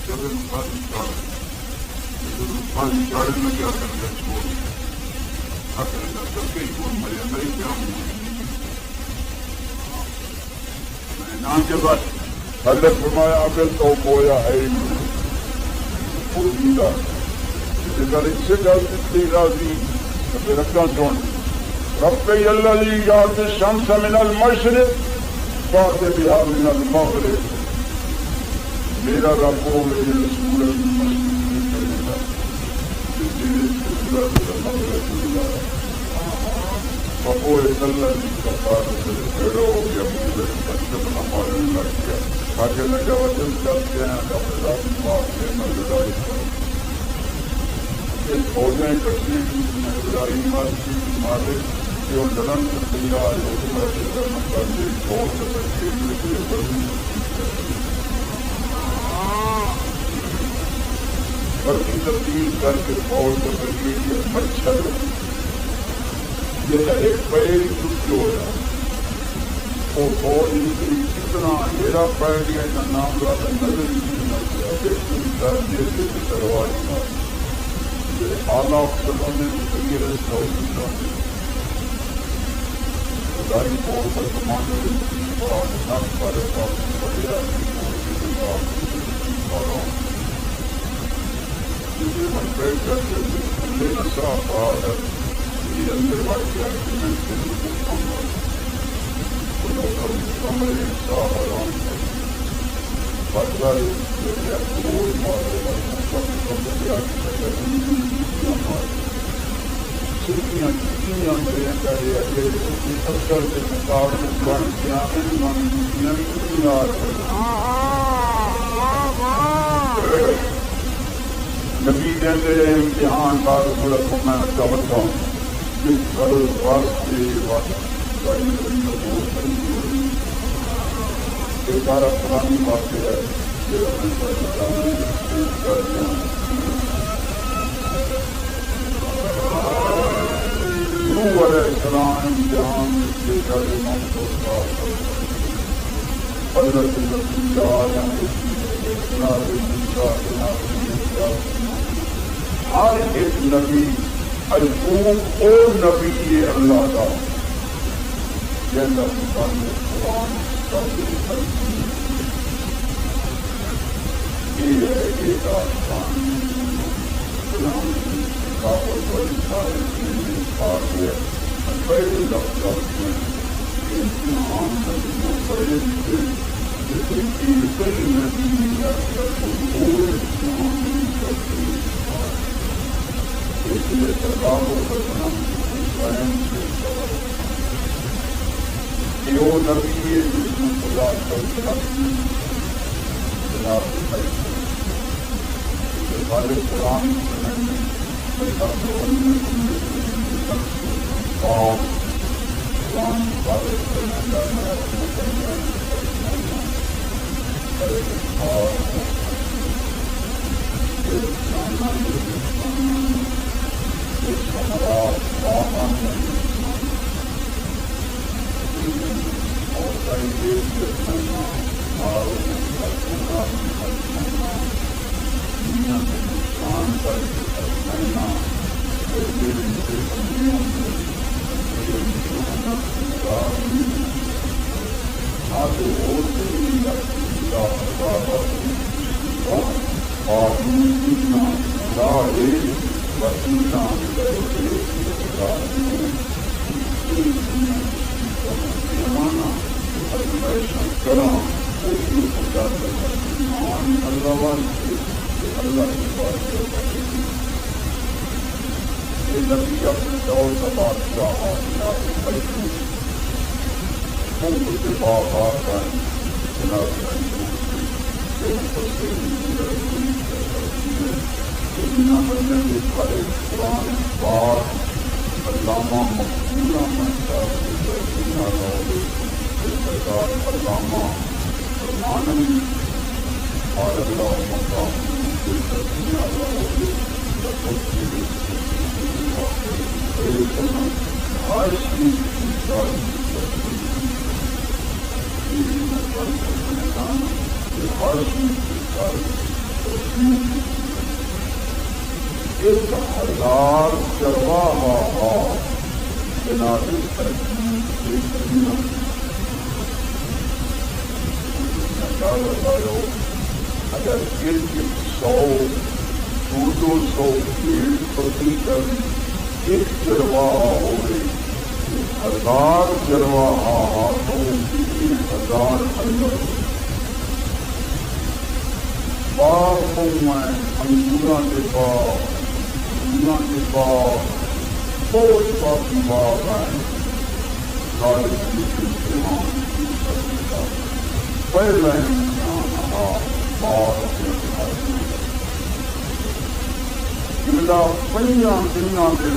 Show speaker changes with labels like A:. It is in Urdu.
A: جب پانی چاڑھنے میں کیا کرنا چھوڑ اپنے دفتر کے چھوڑ مجھے نہیں کیا نام کے بعد حضرت فرمایا اگر تو بویا ہے اگر اس سے غلطی راضی تو پھر اپنا سن رب الذی یعط الشمس من المشرق فأت بها من المغرب میرا رب وہ میرے سورج بپور الذی کفار سے پیڑو ہو گیا مجھے تجربہ ہمارے لگ گیا آگے لگا وجل چلتے ہیں اپنے رب پاک کے نظرائی اس فوجیں کٹی نظرائی مارکی مارے جو لڑن تیار ہے اس میں سے کرنا کرتے چھوڑ سکتے ہیں پر کی تبدیل کر کے فوج سکتے ہیں مچھر یہ ایک پیر چھٹی ہو رہا وہ فوج نکلی کتنا میرا پیر گیا کا نام رہا نظر کروائی آلہ سلامے تغیر سوچتا خدای فوج پر کمانے اور نام پر پڑھیا مجھے من پیر کر کے میرا صاف آدھر یہ اندر بڑھ گیا کہ میں سے خدا کروں ہمارے صاف آرام بڑھائی میرے اکبر مارے سکیاں کتنیاں میرے کرے اگر سکی اکثر کے مقابل بڑھ گیا انہوں نبی کہتے ہیں امتحان بار صورت کو میں چاہتا ہوں جس پر واسطے سارا پرانی باتیں ہے نوح علیہ السلام امتحان کے کرے حضرت ہر ایک نبی القوم اور نبی یہ اللہ کا جیسا قرآن یہ ہے ایک آسمان یہ نبی ہے جس میں خدا ہمارے قرآن ایک ہزار چرواہا اگر سو دو سو ایک چرواہا ہوئے ہزار چرواہا تو ایک ہزار باغوں میں انگوراں کے باغ بہت باقی باغ ہیں پہلے پنجا دنوں کے